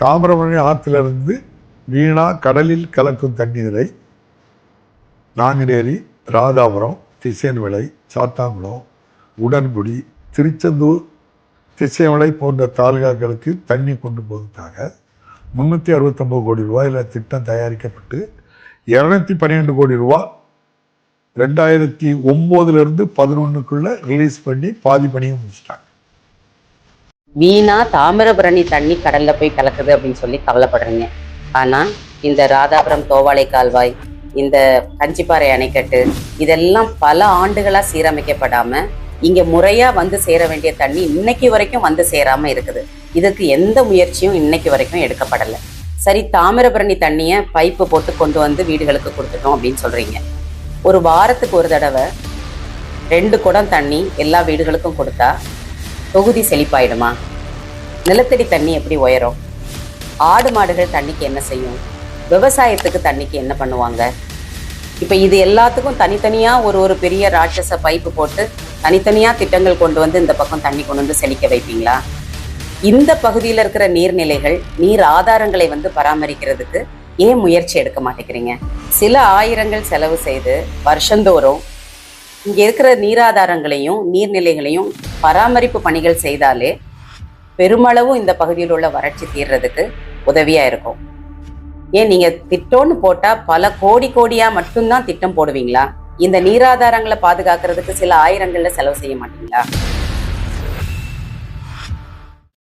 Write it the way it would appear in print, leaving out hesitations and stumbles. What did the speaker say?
தாமிரபரணி ஆற்றிலிருந்து வீணா கடலில் கலக்கும் தண்ணீரை நாங்குநேரி, ராதாபுரம், திசையன்விளை, சாத்தாங்குளம், உடன்குடி, திருச்செந்தூர், திசையன்விளை போன்ற தாலுகாக்களுக்கு தண்ணி கொண்டு போவதற்காக 369 கோடி ரூபாயில் திட்டம் தயாரிக்கப்பட்டு 212 கோடி ரூபா 2009 11 ரிலீஸ் பண்ணி பாதி பணியும் முடிச்சிட்டாங்க. வீணா தாமிரபரணி தண்ணி கடல்ல போய் கலக்குது அப்படின்னு சொல்லி கவலைப்படுறீங்க. ஆனா இந்த ராதாபுரம் தோவாளை கால்வாய், இந்த கஞ்சிப்பாறை அணைக்கட்டு இதெல்லாம் பல ஆண்டுகளா சீரமைக்கப்படாம இங்க முறையா வந்து சேர வேண்டிய தண்ணி இன்னைக்கு வரைக்கும் வந்து சேராம இருக்குது. இதுக்கு எந்த முயற்சியும் இன்னைக்கு வரைக்கும் எடுக்கப்படலை. சரி, தாமிரபரணி தண்ணியை பைப்பு போட்டு கொண்டு வந்து வீடுகளுக்கு கொடுத்துட்டோம் அப்படின்னு சொல்றீங்க. ஒரு வாரத்துக்கு ஒரு தடவை 2 குடம் தண்ணி எல்லா வீடுகளுக்கும் கொடுத்தா தொகுதி செழிப்பாயிடுமா? நிலத்தடி தண்ணி எப்படி உயரும்? ஆடு மாடுகள் தண்ணிக்கு என்ன செய்யும்? விவசாயத்துக்கு தண்ணிக்கு என்ன பண்ணுவாங்க? இப்போ இது எல்லாத்துக்கும் தனித்தனியாக ஒரு பெரிய ராட்சச பைப்பு போட்டு தனித்தனியாக திட்டங்கள் கொண்டு வந்து இந்த பக்கம் தண்ணி கொண்டு வந்து செழிக்க வைப்பீங்களா? இந்த பகுதியில் இருக்கிற நீர்நிலைகள், நீர் ஆதாரங்களை வந்து பராமரிக்கிறதுக்கு ஏன் முயற்சி எடுக்க மாட்டேங்கிறீங்க? சில ஆயிரங்கள் செலவு செய்து வருஷந்தோறும் இங்கே இருக்கிற நீராதாரங்களையும் நீர்நிலைகளையும் பராமரிப்பு பணிகள் செய்தாலே பெருமளவும் இந்த பகுதியில் உள்ள வறட்சி தீர்றதுக்கு உதவியா இருக்கும். ஏன் நீங்க திட்டம்னு போட்டா பல கோடியா மட்டும்தான் திட்டம் போடுவீங்களா? இந்த நீராதாரங்களை பாதுகாக்கிறதுக்கு சில ஆயிரங்கள்ல செலவு செய்ய மாட்டீங்களா?